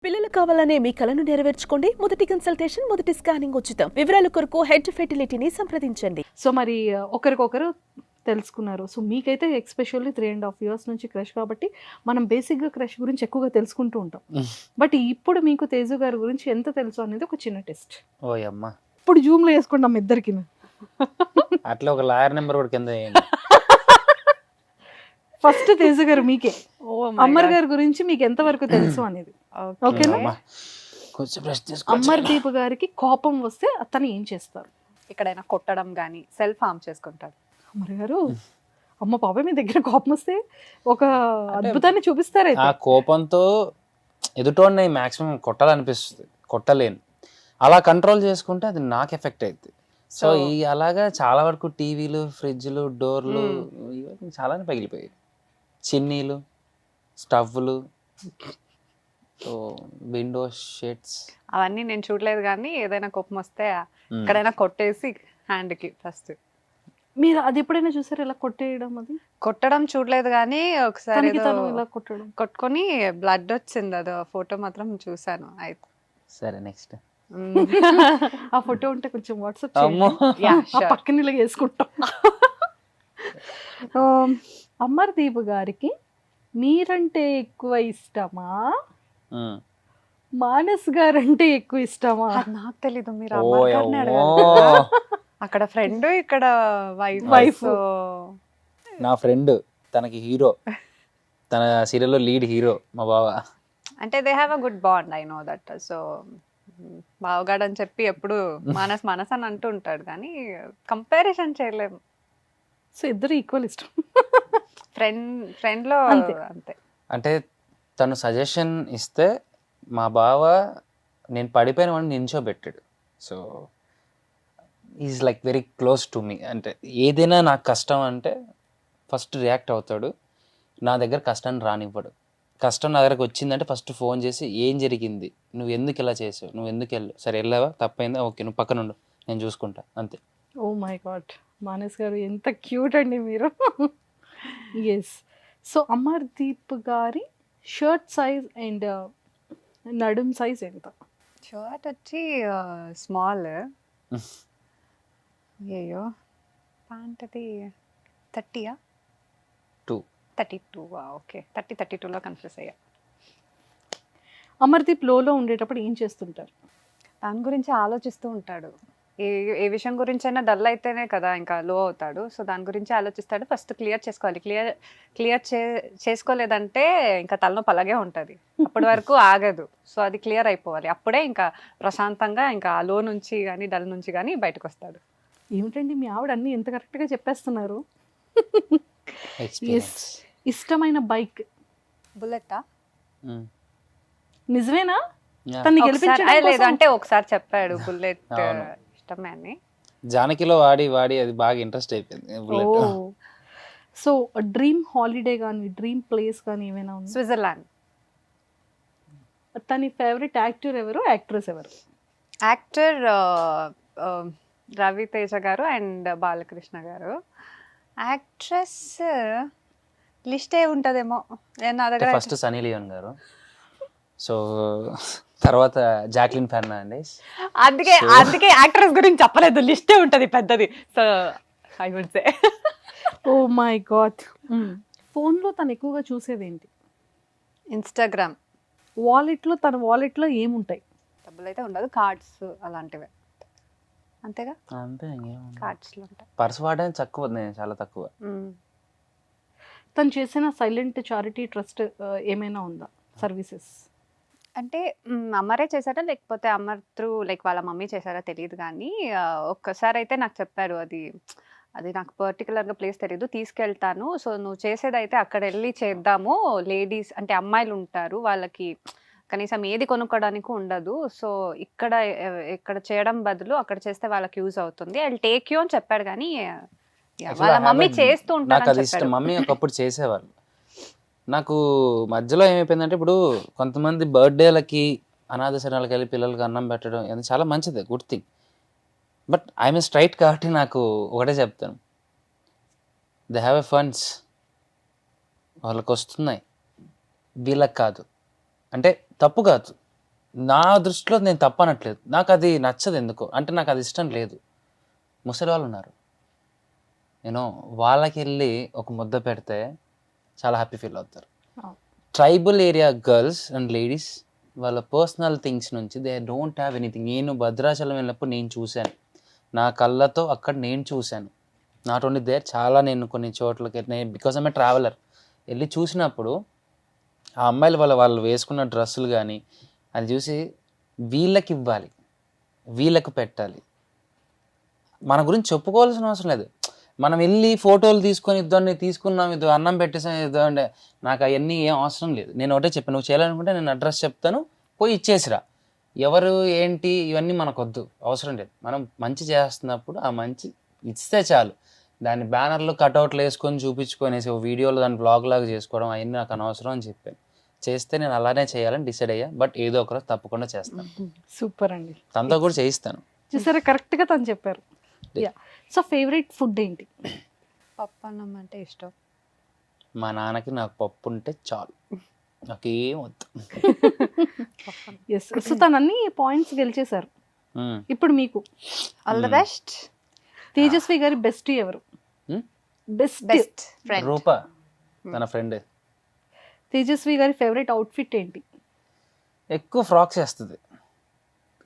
పిల్లలు కావాలనే మీ కలను నెరవేర్చుకోండి. మొదటి కన్సల్టేషన్, మొదటి స్కానింగ్ ఉచితం. వివరాల కొరకు హెడ్ ఫెర్టిలిటీని సంప్రదించండి. సో మరి ఒకరికొకరు తెలుసుకున్నారు. సో మీకైతే ఎక్స్పెషల్లీ 3.5 years నుంచి క్రష్ కాబట్టి మనం బేసిక్గా క్రష్ గురించి ఎక్కువగా తెలుసుకుంటూ ఉంటాం. బట్ ఇప్పుడు మీకు తేజు గారి గురించి ఎంత తెలుసు అనేది ఒక చిన్న టెస్ట్. ఓయమ్మ, ఇప్పుడు జూమ్లో వేసుకుంటాం ఇద్దరికి. అట్లా ఒక లాయర్ నెంబర్ కూడా కింద వేయండి. ఫస్ట్ తేజు గారు మీకే అమర్ గారి గురించి మీకు ఎంత వరకు తెలుసు అనేది. ఓకేనా? అమ్మ, కొంచెం బ్రష్ అమర్దీప్ గారికి కోపం వస్తే అతను ఏం చేస్తారు? ఎక్కడైనా కొట్టడం కానీ సెల్ఫ్ హార్మ్ చేసుకుంటాడు. అమర్ గారు, అమ్మ పాప మీ దగ్గర కోపం వస్తే ఒక అద్భుతాన్ని చూపిస్తారు. ఆ కోపంతో ఎదుటోడిని మాక్సిమం కొట్టాలనిపిస్తుంది, కొట్టలేను. అలా కంట్రోల్ చేసుకుంటే అది నాకు ఎఫెక్ట్ అవుతుంది. సో ఈ అలాగా చాలా వరకు టీవీలు, ఫ్రిడ్జ్లు, డోర్లు ఇవన్నీ చాలానే పగిలిపోయాయి. చిన్నీలు, స్టవ్లు, విండో షేడ్స్ అవన్నీ నేను చూడలేదు, కానీ ఏదైనా కోపం వస్తే ఎక్కడైనా కొట్టేసి హ్యాండ్కి ఫస్ట్. మీరు అది ఎప్పుడైనా చూసారు ఇలా కొట్టేయడం? అది కొట్టడం చూడలేదు, కానీ ఒకసారి తనకి ఏదో తను ఇలా కొట్టడం, కొట్టుకొని బ్లడ్ వచ్చింది. అది ఫోటో మాత్రం చూసాను. అయితే సరే, నెక్స్ట్ ఆ ఫోటో ఉంటే కొంచెం వాట్సాప్ అమ్మో. పక్కన ఇలా వేసుకుంటాం. అమర్దీప్ గారికి మీరంటే ఎక్కువ ఇష్టమా, మానస్ గారంటే ఎక్కువ ఇష్టమా? అది నాకు తెలీదు, మీరు ఓ అమర్ గారిని అమ్మో. అడగాలి. అక్కడ ఫ్రెండ్, ఇక్కడ వైఫ్. నా ఫ్రెండ్, తనకి హీరో, తన సీరియల్లో లీడ్ హీరో మా బావ. అంటే they have a good bond, I know that. So బావగాడు అని చెప్పి ఎప్పుడు మానస్ మానస్ అని అంటూ ఉంటాడు, కానీ కంపారిజన్ చేయలేము. సో ఇద్దరు ఈక్వల్ ఇష్టం. ఫ్రెండ్ లో అంతే. అంతే. అంటే తను సజెషన్ ఇస్తే మా బావ నేను పడిపోయిన వాడిని నించోబెట్టాడు. So is like very close to me. అంటే ఏదైనా నాకు కష్టం అంటే ఫస్ట్ రియాక్ట్ అవుతాడు, నా దగ్గర కష్టాన్ని రానివ్వడు. కష్టం నా దగ్గరకు వచ్చిందంటే ఫస్ట్ ఫోన్ చేసి ఏం జరిగింది, నువ్వు ఎందుకు ఇలా చేసావు, నువ్వు ఎందుకు వెళ్ళావు, సరే వెళ్ళావా, తప్పైందా, ఓకే నువ్వు పక్కన ఉండు, నేను చూసుకుంటా, అంతే. ఓ మై గాడ్, మానస్ గారు ఎంత క్యూట్ అండి మీరు. ఎస్. సో అమర్దీప్ గారి షర్ట్ సైజ్ అండ్ నడుం సైజ్ ఎంత? షర్ట్ వచ్చి స్మాల్. అయ్యో, ప్యాంట్ అది 30యా? 32. ఓకే, 32లో కన్ఫ్యూజ్ అయ్యా. అమర్దీప్ లోలో ఉండేటప్పుడు ఏం చేస్తుంటారు? దాని గురించి ఆలోచిస్తూ ఉంటాడు. ఏ విషయం గురించి అయినా డల్ అయితేనే కదా ఇంకా లో అవుతాడు. సో దాని గురించి ఆలోచిస్తాడు. ఫస్ట్ క్లియర్ చేసుకోవాలి. క్లియర్ చేసుకోలేదంటే ఇంకా తలనొప్పి అలాగే ఉంటుంది, అప్పటి వరకు ఆగదు. సో అది క్లియర్ అయిపోవాలి, అప్పుడే ఇంకా ప్రశాంతంగా ఇంకా లో నుంచి కానీ డల్ నుంచి కానీ బయటకు వస్తాడు. ఏమిటండి మీ ఆవిడ అన్ని ఎంత కరెక్ట్గా చెప్పేస్తున్నారు. ఎక్స్పీరియన్స్. ఇష్టమైన బైక్? బుల్లెట్టా? నిజమేనా? Yeah. తన్ని ఒకసారి గెలిపించడం లేదు కోసం- అంటే ఒకసారి చెప్పాడు బుల్లెట్ అవును. ఇష్టమే అని. జానకిలో వాడి వాడి అది బాగా ఇంట్రెస్ట్ అయిపోయింది bullet. Oh. So dream holiday కానీ డ్రీమ్ ప్లేస్ కానీ ఏమైనా ఉంది? స్విట్జర్లాండ్. తన ఫేవరెట్ యాక్టర్ ఎవరు, యాక్ట్రెస్ ఎవరు? Actor Ravi Teja garu and Balakrishna garu. Actress లిస్టే ఉంటుందేమో నా దగ్గర. First Sunny Leone garu, so తర్వాత జాక్లిన్ ఫెర్నాండెస్. అందుకే యాక్ట్రెస్ గురించి చెప్పలేదు, లిస్టే ఉంటది పెద్దది. So I would say. Oh my god. ఫోన్లో తను ఎక్కువగా చూసేది ఏంటి? ఇన్స్టాగ్రామ్. తన వాలెట్లో ఏముంటాయి? డబ్బులు అయితే ఉండదు, కార్డ్స్ అలాంటివే. అంతేగా, అంతే, ఇంకేముంది. కార్డ్స్లో ఉంటాయి. పర్స్ వాడడం తక్కువ, నేను చాలా తక్కువ. తను చేసిన సైలెంట్ చారిటీ ట్రస్ట్ ఏమైనా ఉందా, సర్వీసెస్? అంటే అమ్మరే చేశారా లేకపోతే అమర్ త్రూ లైక్ వాళ్ళ మమ్మీ చేశారా తెలియదు, కానీ ఒక్కసారి అయితే నాకు చెప్పారు, అది నాకు పర్టికులర్గా ప్లేస్ తెలియదు, తీసుకెళ్తాను, సో నువ్వు చేసేదైతే అక్కడ వెళ్ళి చేద్దాము, లేడీస్ అంటే అమ్మాయిలు ఉంటారు, వాళ్ళకి కనీసం ఏది కొనుక్కోవడానికి ఉండదు, సో ఇక్కడ చేయడం బదులు అక్కడ చేస్తే వాళ్ళకి యూజ్ అవుతుంది, ఐ విల్ టేక్ యూ అని చెప్పాడు. కానీ వాళ్ళ మమ్మీ చేస్తూ నాకు అది ఉంటారు. ఇష్టం, మమ్మీ ఒకప్పుడు చేసేవాళ్ళు. నాకు మధ్యలో ఏమైపోయిందంటే, ఇప్పుడు కొంతమంది బర్త్డేలకి అనాథ శరణాలకు వెళ్ళి పిల్లలకి అన్నం పెట్టడం అది చాలా మంచిది, good thing. But I'm straight కాబట్టి నాకు ఒకటే చెప్తాను, దే హ్యావ్ ఎ ఫండ్స్, వాళ్ళకి వస్తున్నాయి, వీళ్ళకి కాదు. అంటే తప్పు కాదు, నా దృష్టిలో నేను తప్పనట్లేదు, నాకు అది నచ్చదు ఎందుకో, అంటే నాకు అది ఇష్టం లేదు. ముసలి వాళ్ళు ఉన్నారు, నేను వాళ్ళకి వెళ్ళి ఒక ముద్ద పెడితే చాలా హ్యాపీ ఫీల్ అవుతారు. Tribal area girls and ladies వాళ్ళ పర్సనల్ థింగ్స్ నుంచి దే డోంట్ హ్యావ్ ఎనీథింగ్. నేను భద్రాచలం వెళ్ళినప్పుడు నేను చూశాను, నా కళ్ళతో అక్కడ నేను చూశాను. నాట్ ఓన్లీ దేర్, చాలా నేను కొన్ని చోట్లకి బికాజ్ ఐమ్ ఏ ట్రావెలర్ వెళ్ళి చూసినప్పుడు ఆ అమ్మాయిలు వాళ్ళు వేసుకున్న డ్రెస్సులు కానీ అది చూసి వీళ్ళకి ఇవ్వాలి, వీళ్ళకి పెట్టాలి. మన గురించి చెప్పుకోవాల్సిన అవసరం లేదు. మనం వెళ్ళి ఫోటోలు తీసుకొని ఇద్దరిని తీసుకున్నాం, ఇది అన్నం పెట్టేసాం, ఇద్దో అంటే నాకు అవన్నీ ఏం అవసరం లేదు. నేను ఒకటే చెప్పాను, నువ్వు చేయాలనుకుంటే నేను అడ్రస్ చెప్తాను, పోయి ఇచ్చేసిరా. ఎవరు ఏంటి ఇవన్నీ మనకొద్దు, అవసరం లేదు. మనం మంచి చేస్తున్నప్పుడు ఆ మంచి ఇస్తే చాలు. దాన్ని బ్యానర్లు కట్అవుట్లు వేసుకొని చూపించుకొనేసి ఓ వీడియోలో దాన్ని బ్లాగ్ లాగా చేసుకోవడం అవన్నీ నాకు అనవసరం అని చెప్పాను. చేస్తే నేను అలానే చేయాలని డిసైడ్ అయ్యా, బట్ ఏదో ఒకరోజు తప్పకుండా చేస్తాను. సూపర్ అండి, తనతో కూడా చేయిస్తాను. చూసారా కరెక్ట్గా తను చెప్పారు. సో ఫేవరెట్ ఫుడ్ ఏంటి? పప్పు అన్నం అంటే ఇష్టం. మా నాన్నకి నాకు పప్పు ఉంటే చాలు, నాకేం వద్దు. ఎస్, సో తను అన్ని పాయింట్స్ గెలిచేశారు. ఇప్పుడు మీకు ఆల్ ద బెస్ట్. తేజస్వి గారి బెస్ట్ ఎవరు? బెస్ట్ బెస్ట్ ఫ్రెండ్ రూపా తన ఫ్రెండ్. తేజస్వి గారి ఫేవరెట్ అవుట్ఫిట్ ఏంటి? ఎక్కువ ఫ్రాక్స్ వేస్తుంది,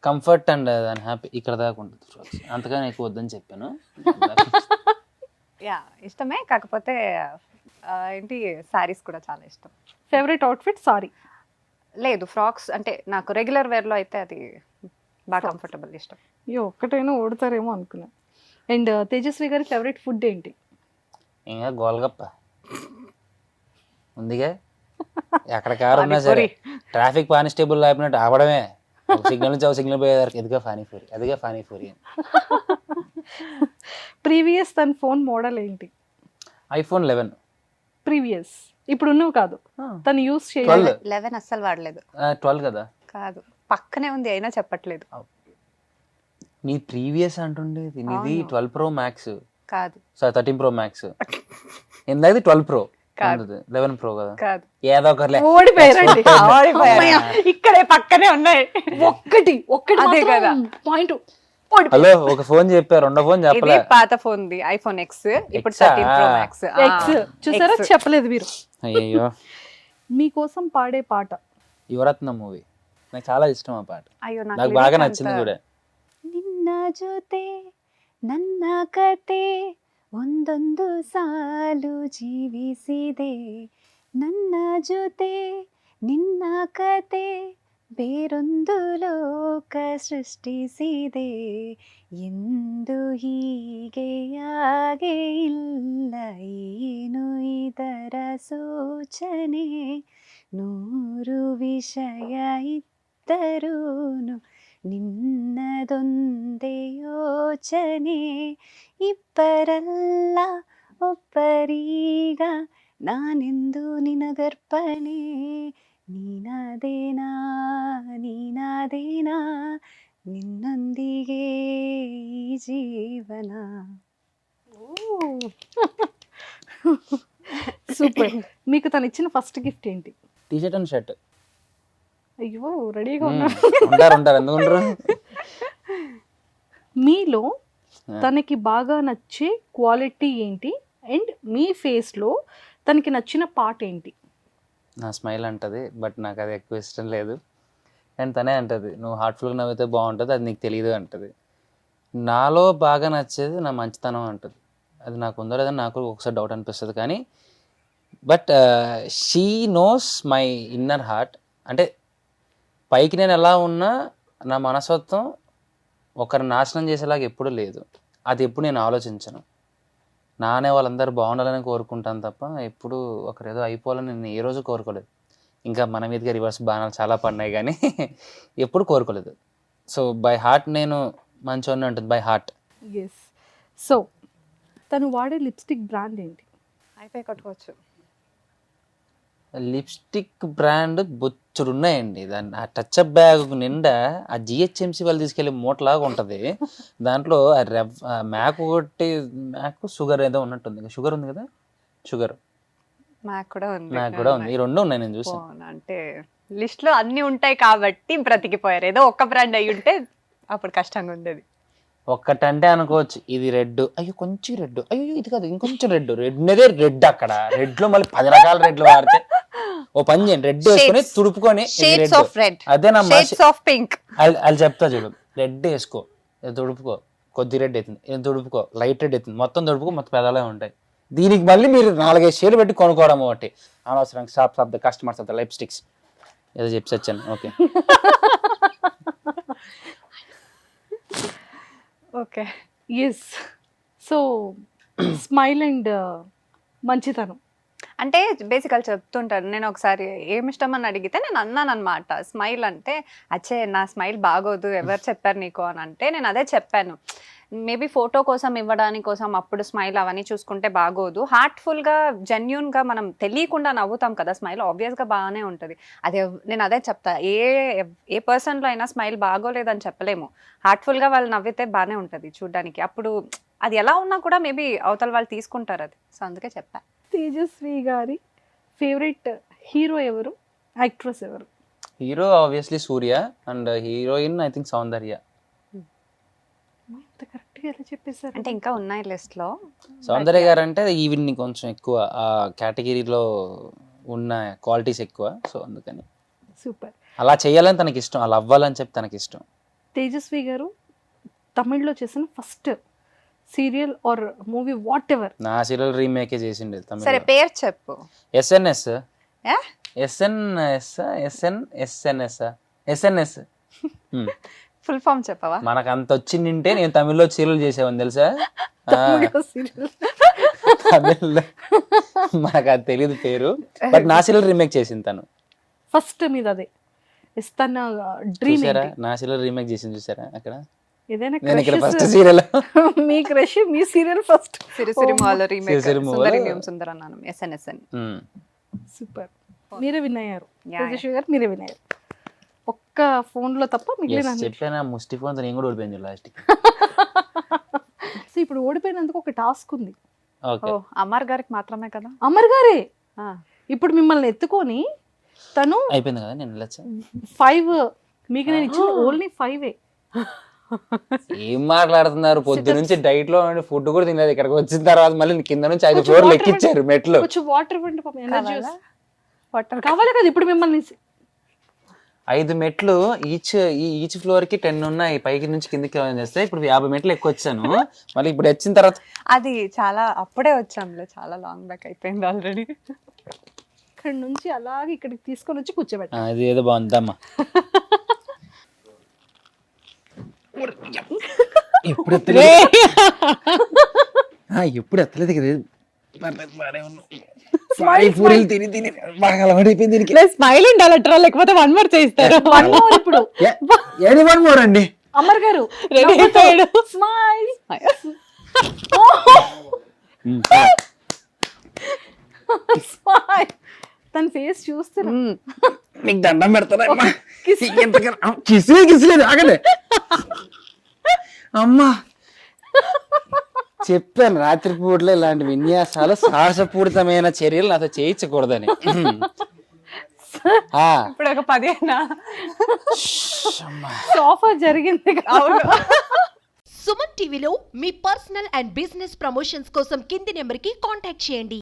కంఫర్ట్ అండ్ దాని హ్యాపీ ఇక్కడ దాకా ఉంటుంది ఫ్రాక్స్, అంతగానే ఎక్కువ వద్దని చెప్పాను. యా ఇష్టమే, కాకపోతే ఏంటి సారీస్ కూడా చాలా ఇష్టం. ఫేవరెట్ అవుట్ఫిట్ సారీ లేదు, ఫ్రాక్స్ అంటే నాకు రెగ్యులర్ వేర్లో అయితే అది బాగా కంఫర్టబుల్ ఇష్టం. అయ్యో ఒక్కటైనా ఓడతారేమో అనుకున్నా. అండ్ తేజస్వి గారి ఫేవరెట్ ఫుడ్ ఏంటి? ఇంకా గోల్గప్ప ఉందిగా, ఎక్కడ కారు ఉన్నా సరే ట్రాఫిక్ కానిస్టేబుల్ లేపినట్టు ఆపడమే, సిగ్నల్ నుంచి ఒక సిగ్నల్ పోయేదానికి ఎదిగా పానీపూరి, అదిగా పానీపూరి. ప్రీవియస్ తన ఫోన్ మోడల్ ఏంటి? ఐఫోన్ 11. ప్రీవియస్ ఇప్పుడు ఉన్నవి కాదు, తను యూస్ 12. చేయాలి. 11 అస్సలు వాడలేదు. 12 కదా. కాదు, పక్కనే ఉంది అయినా చెప్పట్లేదు. నీ ప్రీవియస్ అంటుండేది, నీది 12 Pro Max కాదు. 13 Pro Max, ఇందాది 12 Pro కాదు. 11 Pro కదా. కాదు, ఏదో ఒకటి ఓడిపోయారండి. ఓడిపోయారా? ఇక్కడే పక్కనే ఉన్నాయి. ఒక్కటి అదే కదా పాయింట్. హలో, ఒక ఫోన్ చెప్పారు, రెండో ఫోన్ ఇది చెప్పలే. పాత ఫోన్ ది ఐఫోన్ ఎక్స్, ఇప్పుడు 13 Pro Max. ఎక్స్ చూసారా, చెప్పలేదు మీరు. అయ్యో, మీకోసం పాడే పాట యువరత్న మూవీ నాకు చాలా ఇష్టం. ఆ పాట అయ్యో నాకు బాగా నచ్చింది కూడా. ನಿನ್ನ ಜೊತೆ ನನ್ನ ಕತೆ ಒಂದೊಂದು ಸಾಲು ಜೀವಿಸಿದೆ, ನನ್ನ ಜೊತೆ ನಿನ್ನ ಕತೆ ಬೇರೊಂದು ಲೋಕ ಸೃಷ್ಟಿಸಿದೆ, ಎಂದು ಹೀಗೆಯಾಗೆ ಇಲ್ಲ ಏನು ಇದರ ಸೂಚನೆ, ನೂರು ವಿಷಯ ಇದ್ದರೂನು ನಿನ್ನದೊಂದೇ ಯೋಚನೆ, ಇಬ್ಬರಲ್ಲ ಒಬ್ಬರೀಗ ನಾನೆಂದು ನಿನಗರ್ಪಣೆ, ನೀನಾದೇನಾ ನೀನಾದೇನಾ ನಿನ್ನೊಂದಿಗೆ ಈ ಜೀವನ. సూపర్. మీకు తను ఇచ్చిన ఫస్ట్ గిఫ్ట్ ఏంటి? T shirt and shirt. అయ్యో రెడీగా ఉన్నారు. ఉంటారు ఎందుకు ఉండరు. మీలో తనకి బాగా నచ్చే క్వాలిటీ ఏంటి? అండ్ మీ ఫేస్ లో తనకి నచ్చిన పార్ట్ ఏంటి? నా స్మైల్ అంటది, బట్ నాకు అది ఎక్కువ ఇష్టం లేదు. అండ్ తనే అంటది, నువ్వు హార్ట్ఫుల్గా నవ్వితే బాగుంటుంది, అది నీకు తెలియదు అంటది. నాలో బాగా నచ్చేది నా మంచితనం అంటది. అది నాకు ఉందో లేదని నాకు ఒకసారి డౌట్ అనిపిస్తుంది, కానీ but she knows my inner heart. అంటే పైకి నేను ఎలా ఉన్నా నా మనస్తత్వం ఒకరిని నాశనం చేసేలాగా ఎప్పుడూ లేదు. అది ఎప్పుడు నేను ఆలోచించను. నానే వాళ్ళందరూ బాగుండాలని కోరుకుంటాను తప్ప ఎప్పుడు ఒకరేదో అయిపోవాలని నేను ఏ రోజు కోరుకోలేదు. ఇంకా మన మీదుగా రివర్స్ బాణాలు చాలా పడినాయి కానీ ఎప్పుడు కోరుకోలేదు. సో బై హార్ట్ నేను మంచిగా ఉంటుంది, బై హార్ట్. ఎస్. సో తను వాడే లిప్స్టిక్ బ్రాండ్ ఏంటి? అయిపోయి కట్టుకోవచ్చు. లిప్స్టిక్ బ్రాండ్ బొచ్చుడు ఉన్నాయండి. దాన్ని ఆ టచ్అప్ బ్యాగ్ నిండా ఆ జిహెచ్ఎంసి వాళ్ళు తీసుకెళ్ళే మూటలాగా ఉంటుంది. దాంట్లో మ్యాక్ ఒకటి, మ్యాక్ షుగర్ ఏదో ఉన్నట్టుంది. షుగర్ ఉంది కదా, షుగర్ నాకు కూడా ఉంది. నాకు కూడా ఉంది. ఈ రెండు ఉన్నాయి నేను చూసాను. అంటే లిస్ట్ లో అన్ని ఉంటాయి కాబట్టి బ్రతికిపోయారు. ఏదో ఒక్క బ్రాండ్ అయి ఉంటే అప్పుడు కష్టంగా ఉండేది. ఒక్కటంటే అనుకోవచ్చు ఇది రెడ్, అయ్యో కొంచెం రెడ్, అయ్యో ఇది కాదు ఇంకొంచెం రెడ్, రెడ్నేదే రెడ్. అక్కడ రెడ్ లో మళ్ళీ 10 రకాల రెడ్లు వాడితే ఓ పని చేయండి, రెడ్ వేసుకొని తుడుపుకొని షేడ్స్ ఆఫ్ రెడ్, అదే నా షేడ్స్ ఆఫ్ పింక్. వాళ్ళు చెప్తా చూడు, రెడ్ వేసుకో, ఇది తుడుపుకో, కొద్ది రెడ్ అవుతుంది, ఇది తుడుపుకో, లైట్ రెడ్ అవుతుంది, మొత్తం తుడుపుకో, మొత్తం పెదాలే ఉంటాయి. దీనికి మళ్ళీ మీరు 4-5 షేడ్లు పెట్టి కొనుక్కోవడం ఒకటి అనవసరం. Shop the customers of the lipsticks ఏదో చెప్పి వచ్చాను. Okay okay yes. So smile and మంచితనం. అంటే బేసికల్ చెప్తుంటారు. నేను ఒకసారి ఏమి ఇష్టం అని అడిగితే నేను అన్నాను అనమాట, స్మైల్ అంటే అచ్చే నా స్మైల్ బాగోదు ఎవరు చెప్పారు నీకు అని అంటే నేను అదే చెప్పాను. మేబీ ఫోటో కోసం ఇవ్వడానికి కోసం అప్పుడు స్మైల్ అవన్నీ చూసుకుంటే బాగోదు. హార్ట్ఫుల్గా జెన్యున్గా మనం తెలియకుండా నవ్వుతాం కదా, స్మైల్ ఆబ్వియస్గా బాగానే ఉంటుంది. అదే నేను అదే చెప్తా, ఏ పర్సన్లో అయినా స్మైల్ బాగోలేదని చెప్పలేము. హార్ట్ఫుల్గా వాళ్ళు నవ్వితే బాగానే ఉంటుంది చూడడానికి. అప్పుడు అది ఎలా ఉన్నా కూడా మేబీ అవతల వాళ్ళు తీసుకుంటారు అది. సో అందుకే చెప్పా. తేజస్వి గారి ఫేవరెట్ హీరో ఎవరు, యాక్ట్రెస్ ఎవరు? Hero obviously Suriya and heroine I think Soundarya. ఎంత కరెక్ట్గా ఎలా చెప్పేశారు. అంటే ఇంకా ఉన్నాయి లిస్ట్ లో. సౌందర్య గారు అంటే ఈవెన్ కొంచెం ఎక్కువ ఆ కేటగిరీలో ఉన్న క్వాలిటీస్ ఎక్కువ, సో అందుకని సూపర్. అలా చేయాలని తనకి ఇష్టం, అలా అవ్వాలని చెప్పి తనకి ఇష్టం. తేజస్వి గారు తమిళ్లో చేసిన first serial or movie whatever. నా సీరియల్ రీమేకే చేసిండే సరే తమిళ. పేరు చెప్పు. ఎస్ఎన్ఎస్ ఏ? ఎస్ఎన్ఎస్ ఫుల్ ఫామ్ చెప్పవా? మనకు అంత వచ్చిందంటే నేను తమిళ్లో సీరియల్ చేసేవాడిని తెలుసా. సీరియల్ తమిళ్లో మనకు అది తెలియదు పేరు, బట్ నా సీరియల్ రీమేక్ చేసింది తను. ఫస్ట్ మీద అదే తన డ్రీమ్. చూసారా నా సీరియల్ రీమేక్ చేసింది, చూసారా అక్కడ. ఏదైనా నేను ఇక్కడ crushes- ఫస్ట్ సీరియల్ మీ క్రష్ మీ సీరియల్ ఫస్ట్. సిరిసిరిమాలో రీమేక్ సిరిసిరిమాలో- సుందరి నియం సుందర అన్నాను. ఎస్ఎన్ఎస్ఎన్. సూపర్. మీరే విన్ అయ్యారు Yeah, తేజస్వి గారు, మీరే విన్ అయ్యారు. ఒక్క ఫోన్ లో తప్ప మిగిలిన అన్ని- చెప్పాను ముష్టి ఫోన్ నేను కూడా ఓడిపోయింది లాస్ట్. సో ఇప్పుడు ఓడిపోయినందుకు ఒక టాస్క్ ఉంది. ఓకే ఓ అమర్ గారికి మాత్రమే కదా. అమర్ గారే ఆ, ఇప్పుడు మిమ్మల్ని ఎత్తుకొని తను అయిపోయింది కదా, నేను వెళ్ళొచ్చా. 5 మీకు నేను ఇచ్చింది ఓన్లీ 5. ఏం మాట్లాడుతున్నారు, పొద్దు నుంచి డైట్ లో ఫుడ్ కూడా తినలేదు, ఇక్కడికి వచ్చిన తర్వాత మళ్ళీ కింద నుంచి 5 కొంచెం ఫ్లోర్లు water ఎక్కిచ్చారు మెట్లు. కొంచెం వాటర్ ఇవ్వండి పాపం, ఎనర్జీ కావాలా? వాటర్ కావాలి కదా ఇప్పుడు మిమ్మల్ని. 5 మెట్లు ఈచ్ ఫ్లోర్ కి 10 ఉన్నాయి, పైకి నుంచి కిందకి చేస్తే ఇప్పుడు 50 మెట్లు ఎక్కువ వచ్చాను. మళ్ళీ ఇప్పుడు వచ్చిన తర్వాత అది చాలా అప్పుడే వచ్చాంలే, చాలా లాంగ్ బ్యాక్ అయిపోయింది ఆల్రెడీ. ఇక్కడ నుంచి అలాగే ఇక్కడికి తీసుకొని వచ్చి కూర్చోబెట్ట. ఇది ఏదో బాగుందమ్మా. ఎప్పుడు ఎత్తలేదు ఎప్పుడు ఎత్తలేదు కదా. పూరీలు తిని తిని బాగా అలవాటైపోయింది దీనికి. స్మైల్ ఉండాలట్రా, లేకపోతే 1 more చేయిస్తారు. ఇప్పుడు ఏది 1 more అండి. అమర్ గారు రెడీ అయిపోయాడు. స్మైల్. స్మైల్. తన ఫేస్ చూస్తున్నా. నీకు దండం పెడతారా కిసిలేదు ఆగలే అమ్మా. చెప్పాను రాత్రిపూటలో ఇలాంటి విన్యాసాలు సాహసపూరితమైన చర్యలు నాతో చేయించకూడదని. ఇప్పుడు ఒక 10 అయినా సోఫా జరిగింది. సుమన్ టీవీలో మీ పర్సనల్ అండ్ బిజినెస్ ప్రమోషన్స్ కోసం కింది నెంబర్కి కాంటాక్ట్ చేయండి.